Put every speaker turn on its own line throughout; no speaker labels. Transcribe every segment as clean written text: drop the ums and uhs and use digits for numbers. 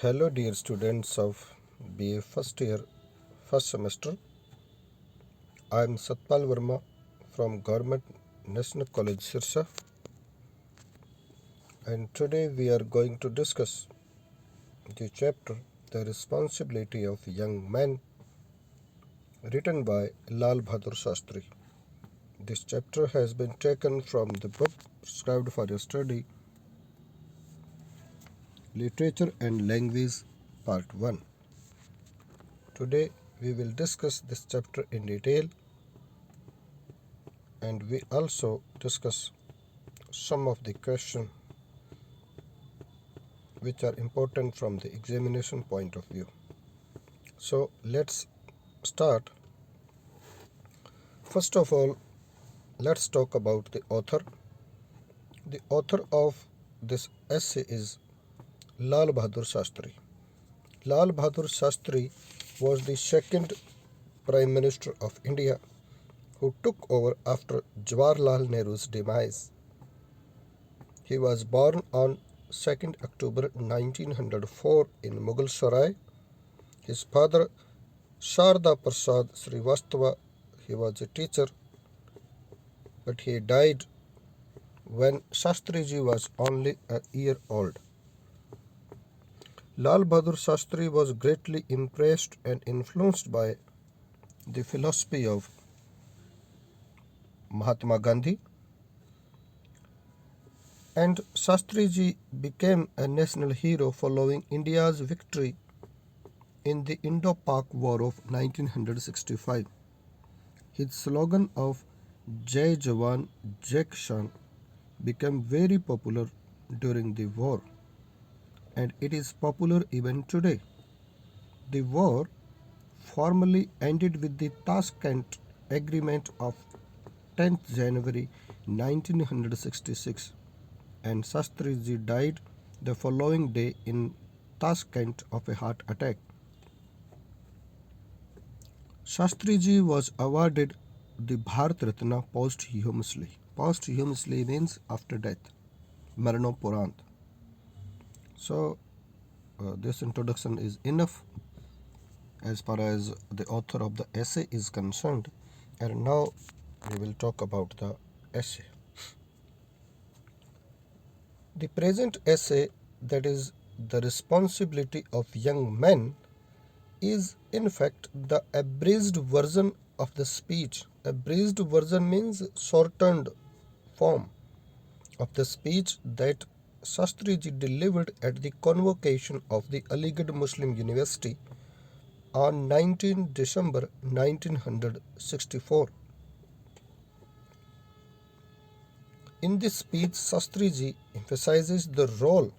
Hello, dear students of BA first year, first semester. I am Satpal Verma from Government National College Sirsa, and today we are going to discuss the chapter The Responsibility of Young Men, written by Lal Bahadur Shastri. This chapter has been taken from the book prescribed for your study, Literature and Language, Part 1. Today we will discuss this chapter in detail, and we also discuss some of the questions which are important from the examination point of view. So let's start. First of all, let's talk about the author. The author of this essay is Lal Bahadur Shastri. Lal Bahadur Shastri was the second Prime Minister of India who took over after Jawaharlal Nehru's demise. He was born on 2nd October 1904 in Mughal Sarai. His father, Sharda Prasad Srivastava, he was a teacher, but he died when Shastriji was only a year old. Lal Bahadur Shastri was greatly impressed and influenced by the philosophy of Mahatma Gandhi, and Shastriji became a national hero following India's victory in the Indo-Pak War of 1965. His slogan of Jai Jawan, Jai Kishan became very popular during the war, and it is popular even today. The war formally ended with the Tashkent Agreement of 10th January 1966, and Shastriji died the following day in Tashkent of a heart attack. Shastriji was awarded the Bharat Ratna posthumously. Posthumously means after death, Maranoporant. So, this introduction is enough as far as the author of the essay is concerned, and now we will talk about the essay. The present essay, that is the responsibility of young men, is in fact the abridged version of the speech. Abridged version means shortened form of the speech that Shastriji delivered at the convocation of the Aligarh Muslim University on 19 December 1964. In this speech, Shastriji emphasizes the role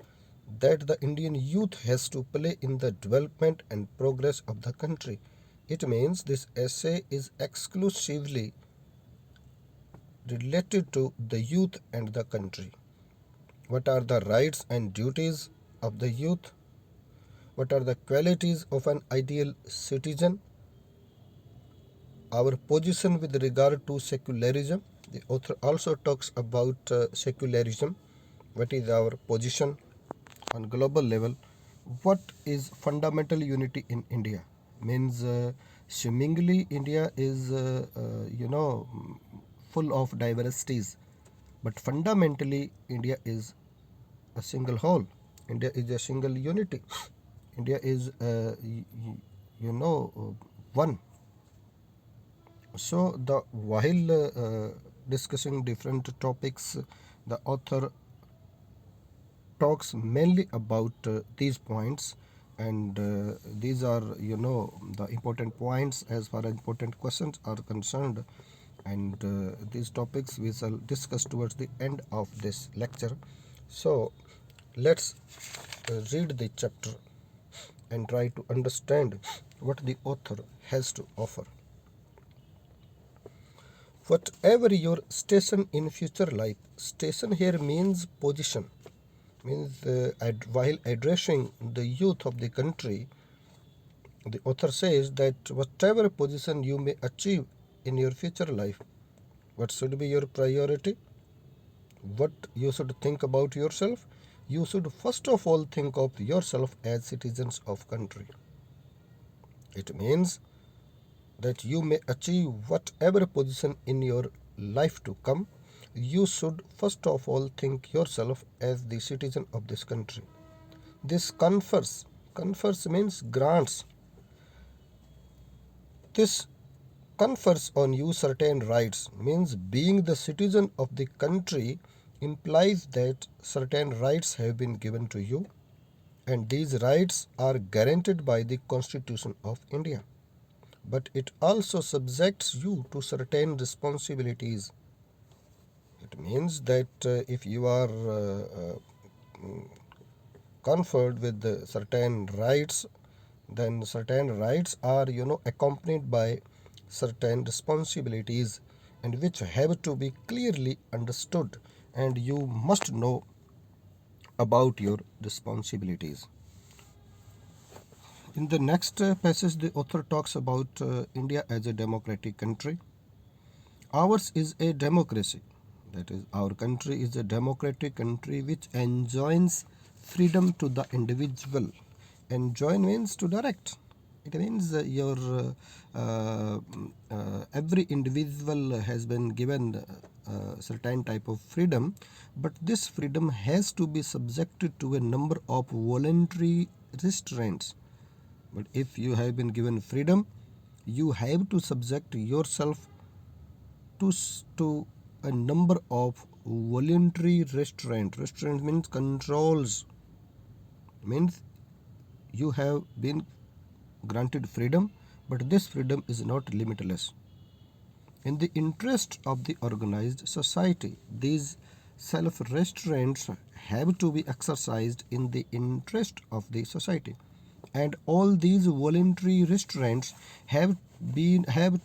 that the Indian youth has to play in the development and progress of the country. It means this essay is exclusively related to the youth and the country. What are the rights and duties of the youth? What are the qualities of an ideal citizen? Our position with regard to secularism. The author also talks about secularism. What is our position on global level? What is fundamental unity in India? Means seemingly India is full of diversities, but fundamentally India is a single whole. India is a single unity. India is one. So while discussing different topics, the author talks mainly about these points, and these are the important points as far as important questions are concerned, and these topics we shall discuss towards the end of this lecture. So let's read the chapter and try to understand what the author has to offer. Whatever your station in future life, station here means position, means while addressing the youth of the country, the author says that whatever position you may achieve in your future life, what should be your priority, what you should think about yourself, You should first of all think of yourself as citizens of country. It means that you may achieve whatever position in your life to come. You should first of all think yourself as the citizen of this country. This confers means grants. This confers on you certain rights, means being the citizen of the country implies that certain rights have been given to you, and these rights are guaranteed by the Constitution of India. But it also subjects you to certain responsibilities. It means that if you are conferred with certain rights, then certain rights are accompanied by certain responsibilities, and which have to be clearly understood, and you must know about your responsibilities. In the next passage, the author talks about India as a democratic country. Ours is a democracy. That is, our country is a democratic country which enjoins freedom to the individual. Enjoin means to direct. It means your every individual has been given certain type of freedom, but this freedom has to be subjected to a number of voluntary restraints. But if you have been given freedom, you have to subject yourself to a number of voluntary restraint. Restraint means controls. Means you have been granted freedom, but this freedom is not limitless. In the interest of the organized society, these self-restraints have to be exercised in the interest of the society, and all these voluntary restraints have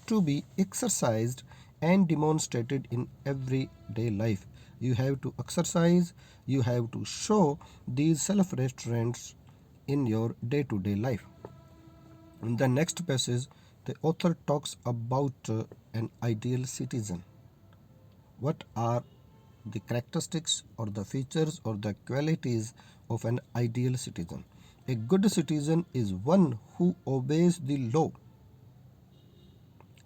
to be exercised and demonstrated in everyday life. You have to exercise, you have to show these self-restraints in your day-to-day life. In the next passage, the author talks about an ideal citizen. What are the characteristics or the features or the qualities of an ideal citizen? A good citizen is one who obeys the law.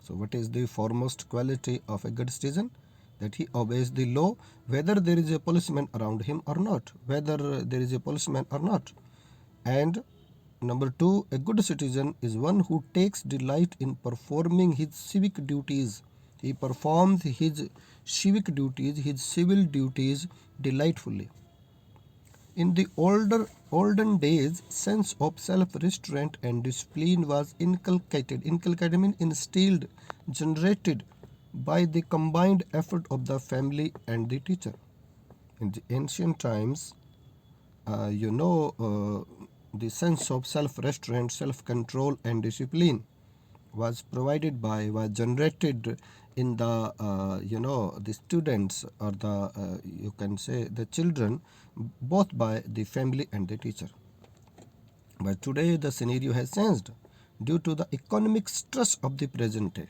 So, what is the foremost quality of a good citizen? That he obeys the law, whether there is a policeman around him or not. Whether there is a policeman or not. And number two, a good citizen is one who takes delight in performing his civic duties. He performs his civic duties, his civil duties delightfully. In the olden days, sense of self-restraint and discipline was inculcated. Inculcated means instilled, generated by the combined effort of the family and the teacher. In the ancient times, the sense of self-restraint, self-control, and discipline was generated in the students, or you can say the children, both by the family and the teacher. But today the scenario has changed due to the economic stress of the present day.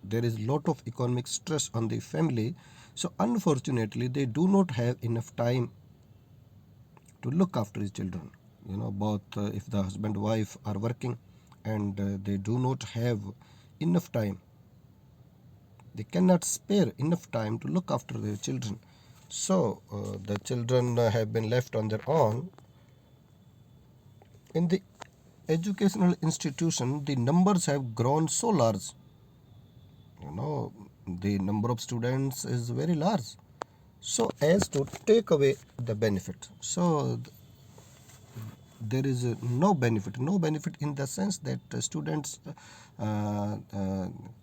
There is lot of economic stress on the family, so unfortunately they do not have enough time to look after his children. Both if the husband and wife are working, and they do not have enough time, they cannot spare enough time to look after their children. So the children have been left on their own. In the educational institution, the numbers have grown so large. The number of students is very large, so as to take away the benefit. So there is no benefit in the sense that students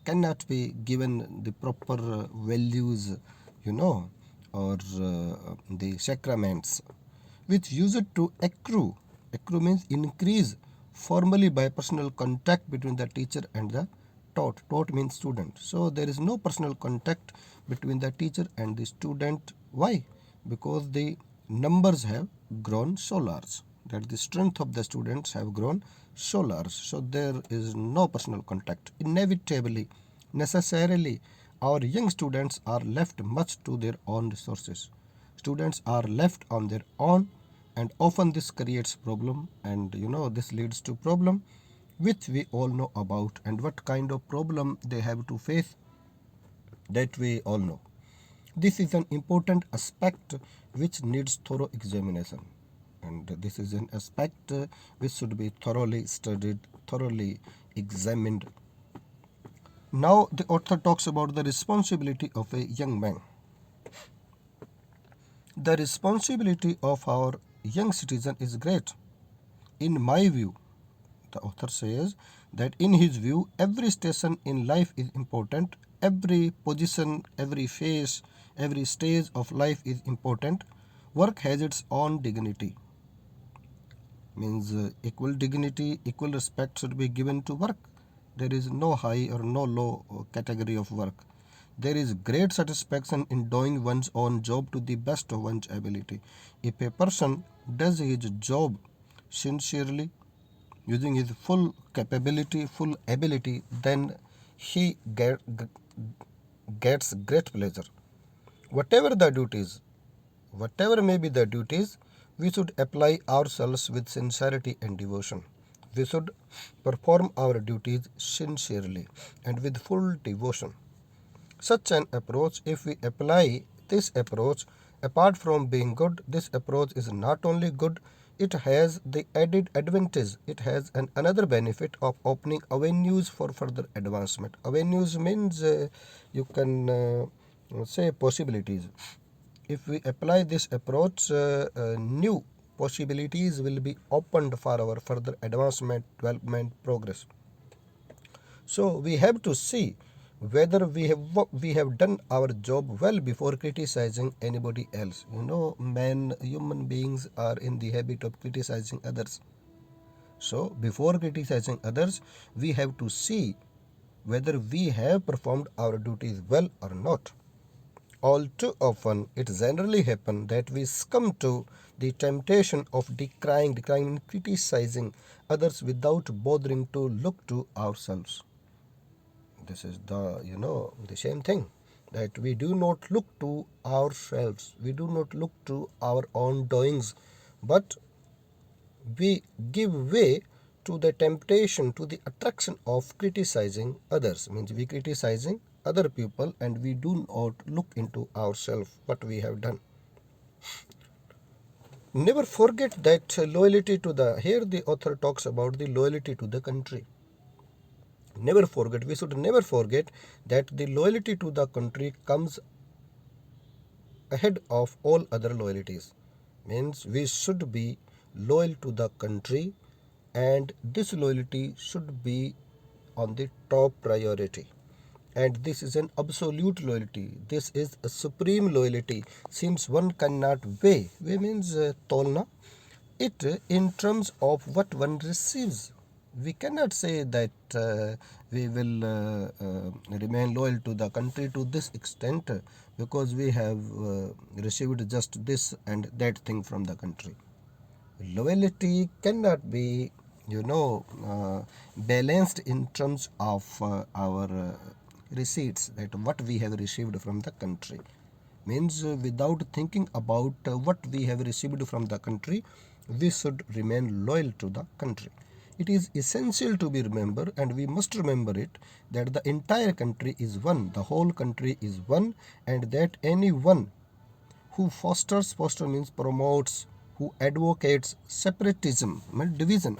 cannot be given the proper values, or the sacraments which used to accrue. Accrue means increase formally by personal contact between the teacher and the taught. Taught means student. So there is no personal contact between the teacher and the student. Why? Because the numbers have grown so large, that the strength of the students have grown so large. So there is no personal contact. Inevitably, necessarily, our young students are left much to their own resources. Students are left on their own, and often this creates problem, and this leads to problem which we all know about, and what kind of problem they have to face, that we all know. This is an important aspect which needs thorough examination, and this is an aspect which should be thoroughly studied, thoroughly examined. Now the author talks about the responsibility of a young man. The responsibility of our young citizen is great. In my view, the author says that in his view, every station in life is important. Every position, every phase, every stage of life is important. Work has its own dignity. Means equal dignity, equal respect should be given to work. There is no high or no low category of work. There is great satisfaction in doing one's own job to the best of one's ability. If a person does his job sincerely, using his full capability, full ability, then he gets great pleasure. Whatever the duties, whatever may be the duties, we should apply ourselves with sincerity and devotion. We should perform our duties sincerely and with full devotion. Such an approach, if we apply this approach, apart from being good, this approach is not only good, it has the added advantage, it has another benefit of opening avenues for further advancement. Avenues means you can say possibilities. If we apply this approach, new possibilities will be opened for our further advancement, development, progress. So we have to see whether we have done our job well before criticizing anybody else. Human beings are in the habit of criticizing others. So before criticizing others, we have to see whether we have performed our duties well or not. All too often, it generally happens that we succumb to the temptation of decrying, criticizing others without bothering to look to ourselves. This is the same thing, that we do not look to ourselves, we do not look to our own doings, but we give way to the temptation, to the attraction of criticizing others. Means we criticizing other people and we do not look into ourselves, what we have done. Never forget that loyalty to the, here the author talks about the loyalty to the country. We should never forget that the loyalty to the country comes ahead of all other loyalties. Means we should be loyal to the country, and this loyalty should be on the top priority. And this is an absolute loyalty. This is a supreme loyalty, since one cannot weigh. Weigh means tolna it in terms of what one receives. We cannot say that we will remain loyal to the country to this extent because we have received just this and that thing from the country. Loyalty cannot be, balanced in terms of our receipts, that what we have received from the country. Means without thinking about what we have received from the country, we should remain loyal to the country. It is essential to be remembered, and we must remember it, that the entire country is one, the whole country is one, and that anyone who foster means promotes, who advocates separatism, division,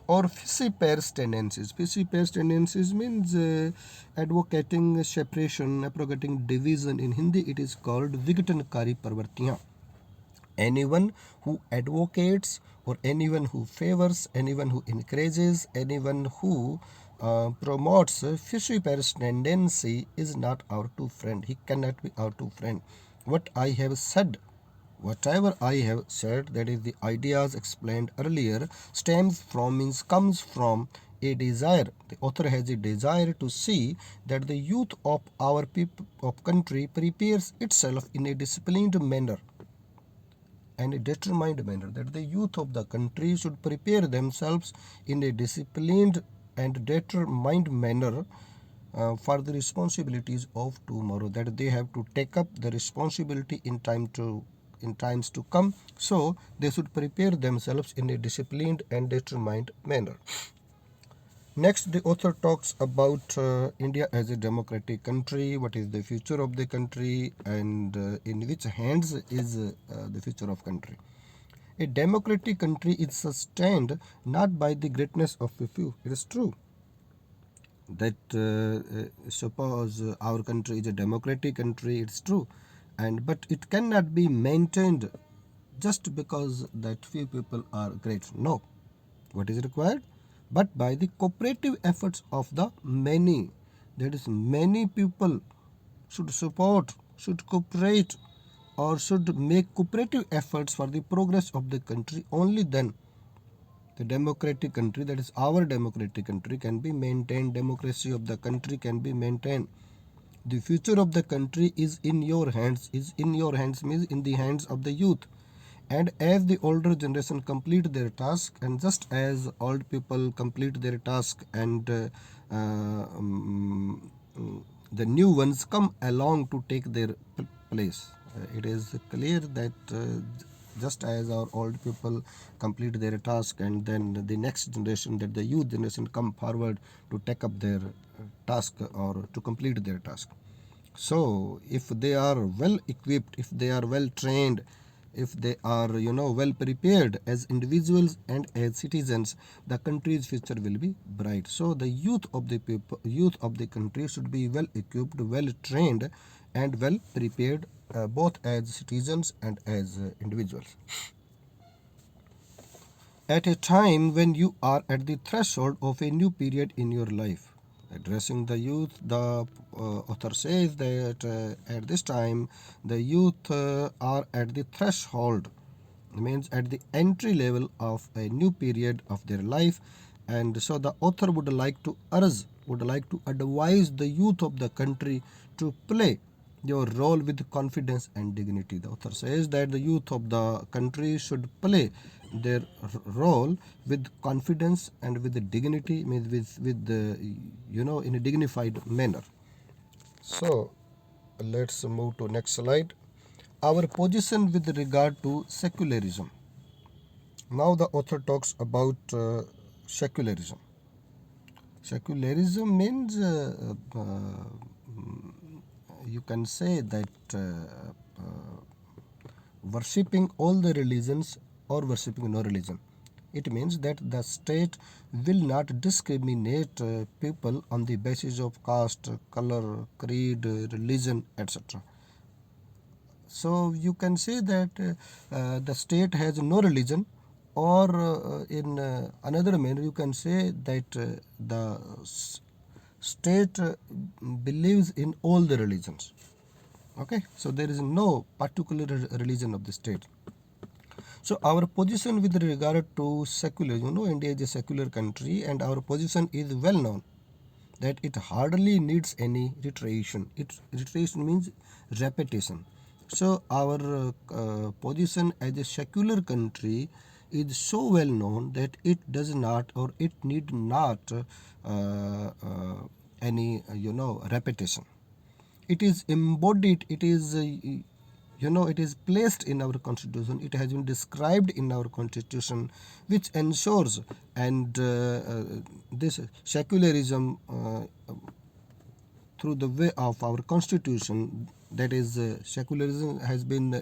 or fishy-pairs tendencies. Fishy-pairs tendencies means advocating separation, propagating division. In Hindi, it is called Vigatankari Pravartiyan. Anyone who advocates, or anyone who favors, anyone who encourages, anyone who promotes fishy-pairs tendency is not our true friend. He cannot be our true friend. Whatever I have said, that is the ideas explained earlier, comes from a desire. The author has a desire to see that the youth of our country prepares itself in a disciplined manner and a determined manner. That the youth of the country should prepare themselves in a disciplined and determined manner for the responsibilities of tomorrow. That they have to take up the responsibility in time to in times to come. So they should prepare themselves in a disciplined and determined manner. Next, the author talks about India as a democratic country. What is the future of the country, and in which hands is the future of country? A democratic country is sustained not by the greatness of a few. It is true that suppose our country is a democratic country. It's true, and but it cannot be maintained just because that few people are great. No, what is required? But by the cooperative efforts of the many. That is, many people should support, should cooperate, or should make cooperative efforts for the progress of the country. Only then the democratic country, that is our democratic country, can be maintained. Democracy of the country can be maintained. The future of the country is in your hands. Is in your hands means in the hands of the youth. And as the older generation complete their task, and just as old people complete their task, and the new ones come along to take their place. It is clear that just as our old people complete their task, and then the next generation, that the youth generation, come forward to take up their task or to complete their task. So if they are well equipped, if they are well trained, if they are well prepared as individuals and as citizens, the country's future will be bright. So the youth of the people, youth of the country should be well equipped, well trained, and well prepared, both as citizens and as individuals. At a time when you are at the threshold of a new period in your life. Addressing the youth, the author says that at this time the youth are at the threshold, means at the entry level of a new period of their life. And so the author would like to urge, would like to advise the youth of the country to play your role with confidence and dignity. The author says that the youth of the country should play their role with confidence and with the dignity, means with the, in a dignified manner. So let's move to next slide. Our position with regard to secularism. Now the author talks about secularism. Secularism means you can say that worshipping all the religions or worshipping no religion. It means that the state will not discriminate people on the basis of caste, color, creed, religion, etc. So you can say that the state has no religion, or in another manner you can say that the state believes in all the religions. Okay, so there is no particular religion of the state. So our position with regard to secular, India is a secular country, and our position is well known that it hardly needs any reiteration. Reiteration means repetition. So our position as a secular country is so well known that it does not, or it need not any repetition. It is embodied, it is it is placed in our constitution, it has been described in our constitution, which ensures, and this secularism through the way of our constitution, that is secularism has been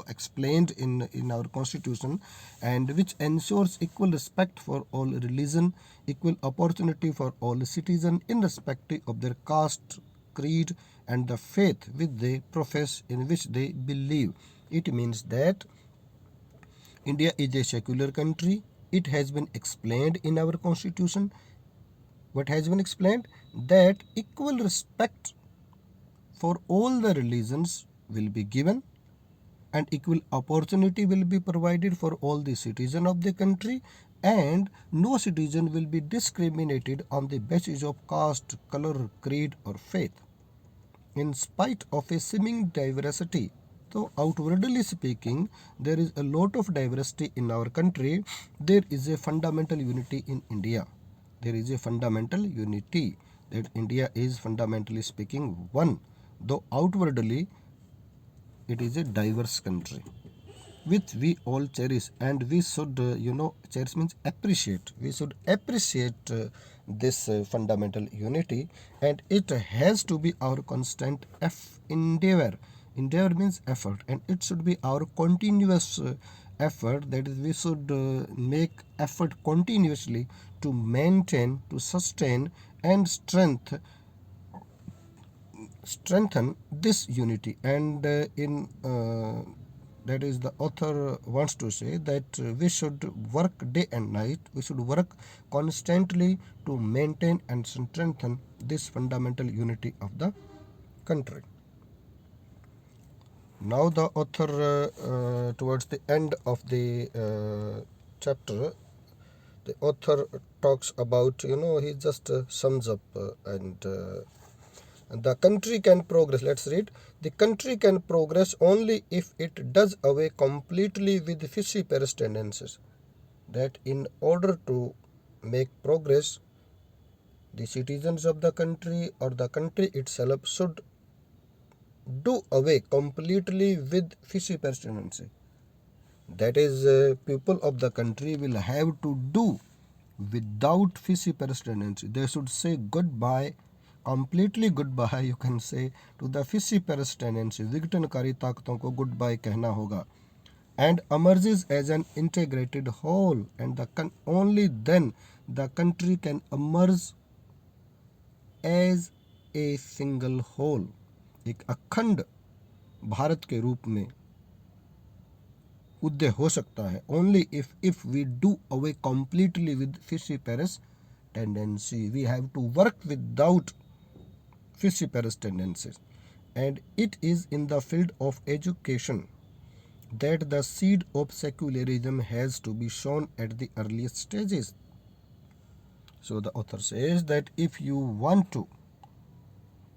explained in our constitution, and which ensures equal respect for all religion, equal opportunity for all citizens irrespective of their caste, creed, and the faith which they profess, in which they believe. It means that India is a secular country. It has been explained in our constitution. What has been explained? That equal respect for all the religions will be given, and equal opportunity will be provided for all the citizens of the country, and no citizen will be discriminated on the basis of caste, color, creed, or faith. In spite of a seeming diversity, so outwardly speaking, there is a lot of diversity in our country, there is a fundamental unity in India. There is a fundamental unity that India is fundamentally speaking one, though outwardly it is a diverse country. which we all cherish, and we should cherish means appreciate. We should appreciate this fundamental unity, and it has to be our constant endeavor. Endeavor means effort, and it should be our continuous effort. That is, we should make effort continuously to maintain, to sustain, and strengthen this unity. And in that is, the author wants to say that we should work day and night. We should work constantly to maintain and strengthen this fundamental unity of the country. Now the author, towards the end of the chapter, the author talks about, he just sums up and the country can progress. Let's read. The country can progress only if it does away completely with fishy-paris tendencies. That in order to make progress, the citizens of the country or the country itself should do away completely with fishy-paris tendency. That is, people of the country will have to do without fishy-paris tendency. They should say goodbye, completely goodbye, you can say, to the fishy-paris tendency. विघटनकारी ताकतों को goodbye कहना होगा, and emerges as an integrated whole, and only then the country can emerge as a single whole. एक अखंड भारत के रूप में उदय हो सकता है only if we do away completely with fishy-paris tendency. We have to work without fishy-paris tendencies, and it is in the field of education that the seed of secularism has to be shown at the earliest stages. So the author says that if you want to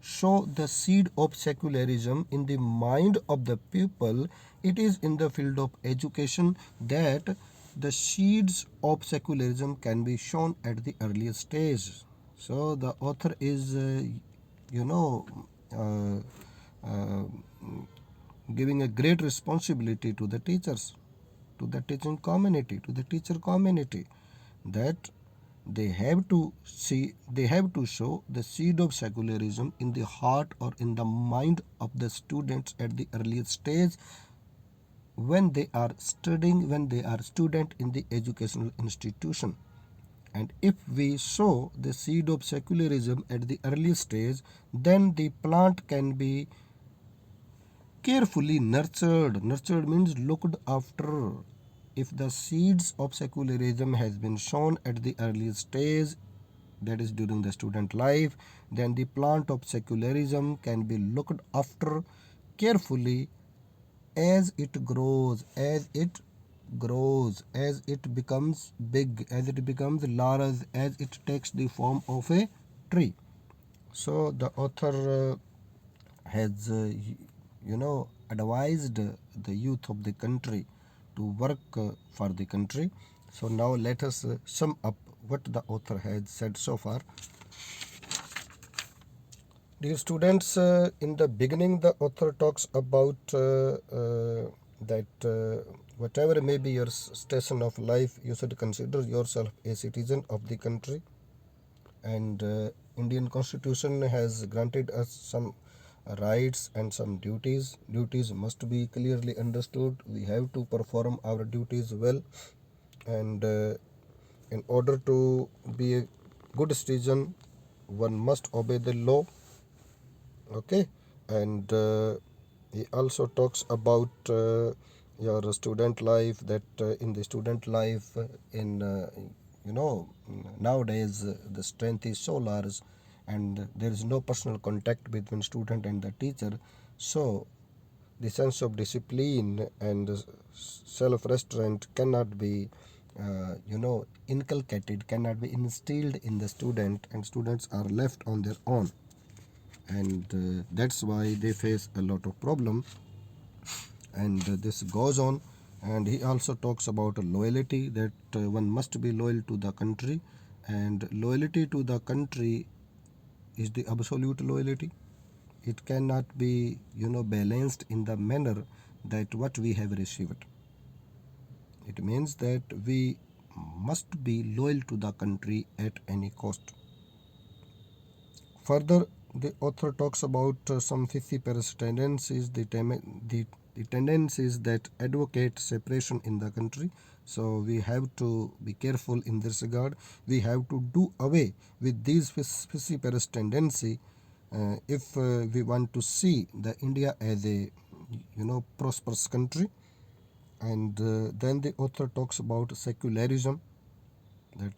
show the seed of secularism in the mind of the people, it is in the field of education that the seeds of secularism can be shown at the earliest stage. So the author is, uh, uh, giving a great responsibility to the teachers, to the teaching community, to the teacher community, that they have to show the seed of secularism in the heart or in the mind of the students at the earliest stage when they are studying, when they are student in the educational institution. And if we sow the seed of secularism at the early stage, then the plant can be carefully nurtured. Nurtured means looked after. If the seeds of secularism has been sown at the early stage, that is during the student life, then the plant of secularism can be looked after carefully as it grows, as it becomes big, as it becomes large, as it takes the form of a tree. So the author has advised the youth of the country to work for the country. So now let us sum up what the author has said so far. Dear students, in the beginning the author talks about that whatever may be your station of life, you should consider yourself a citizen of the country, and Indian Constitution has granted us some rights and some duties. Duties must be clearly understood. We have to perform our duties well, and in order to be a good citizen, one must obey the law. Okay, and he also talks about your student life, that in the student life, in nowadays the strength is so large and there is no personal contact between student and the teacher, so the sense of discipline and self-restraint cannot be inculcated, cannot be instilled in the student, and students are left on their own, and that's why they face a lot of problem, and this goes on. And he also talks about loyalty, that one must be loyal to the country, and loyalty to the country is the absolute loyalty. It cannot be balanced in the manner that what we have received. It means that we must be loyal to the country at any cost. Further, the author talks about some Fifi-Paris tendencies, the tendencies that advocate separation in the country. So we have to be careful in this regard. We have to do away with these Fifi-Paris tendency if we want to see the India as a prosperous country. And then the author talks about secularism, that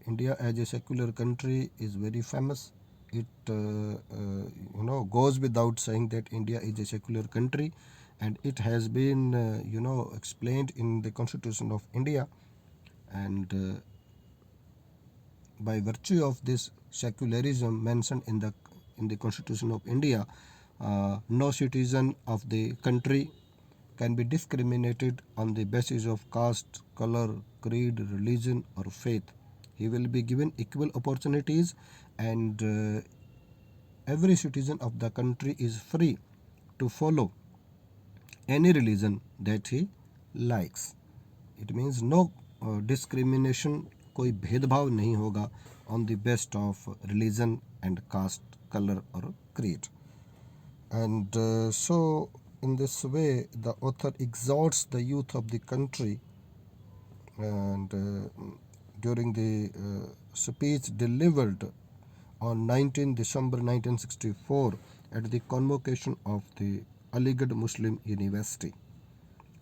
India as a secular country is very famous. It goes without saying that India is a secular country, and it has been explained in the Constitution of India. And by virtue of this secularism mentioned in the Constitution of India, no citizen of the country can be discriminated on the basis of caste, color, creed, religion, or faith. He will be given equal opportunities, and every citizen of the country is free to follow any religion that he likes. It means no discrimination, कोई भेदभाव नहीं होगा on the basis of religion and caste, color, or creed. And so, in this way, the author exhorts the youth of the country, and during the speech delivered on 19 December 1964 at the convocation of the Aligarh Muslim University.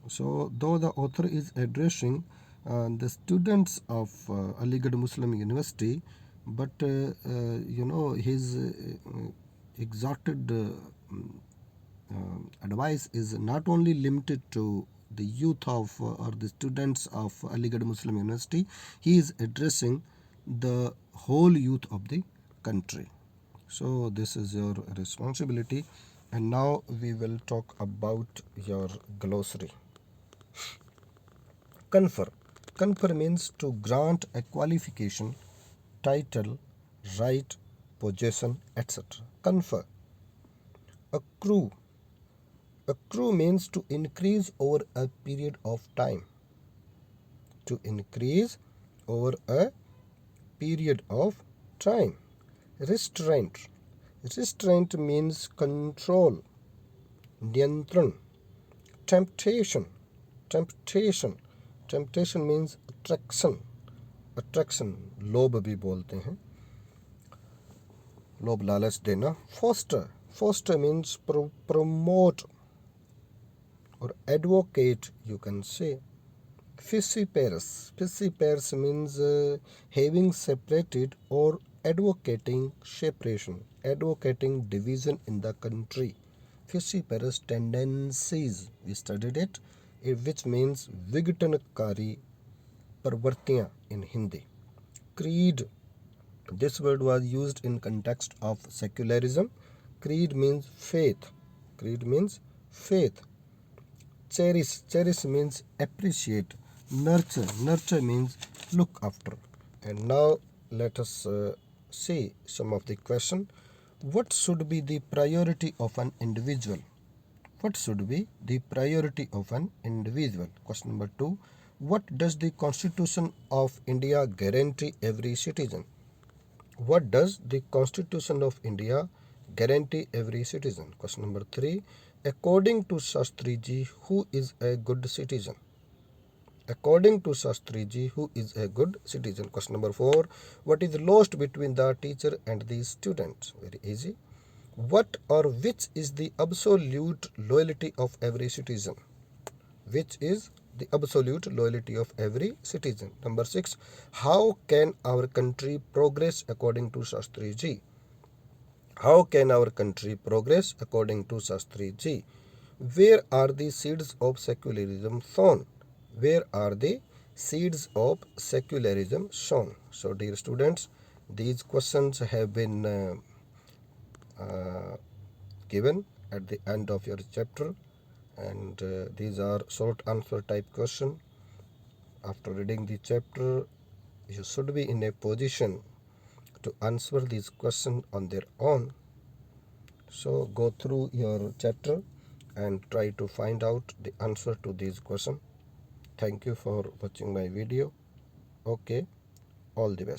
So, though the author is addressing the students of Aligarh Muslim University, but his exhorted advice is not only limited to the youth of or the students of Aligarh Muslim University. He is addressing the whole youth of the country. So this is your responsibility. And now we will talk about your glossary. Confer. Confer means to grant a qualification, title, right, possession, etc. Confer. Accrue. Accrue means to increase over a period of time. To increase over a period of time. Restraint. Restraint means control, niyantran. Temptation. Temptation. Temptation means attraction. Attraction, लोभ भी बोलते हैं, लोभ लालच देना. Foster. Foster means promote or advocate, you can say. Fissiparous. Fissiparous means having separated or advocating separation, advocating division in the country. Fissiparous tendencies, we studied it, which means विघटनकारी प्रवृत्तियां in Hindi. Creed. This word was used in context of secularism. Creed means faith. Creed means faith. Cherish. Cherish means appreciate. Nurture. Nurture means look after. And now let us see some of the question. What should be the priority of an individual? What should be the priority of an individual? Question number 2. What does the Constitution of India guarantee every citizen? What does the Constitution of India guarantee every citizen? Question number 3. According to Shastri ji, who is a good citizen? According to Shastri ji, who is a good citizen? Question number 4. What is lost between the teacher and the student? Very easy. What or which is the absolute loyalty of every citizen? Which is the absolute loyalty of every citizen? Number 6. How can our country progress according to Shastri ji? How can our country progress according to Shastri ji? Where are the seeds of secularism sown? Where are the seeds of secularism sown? So, dear students, these questions have been given at the end of your chapter, and these are short answer type question. After reading the chapter, you should be in a position to answer these questions on their own. So go through your chapter and try to find out the answer to these questions. Thank you for watching my video. Okay, all the best.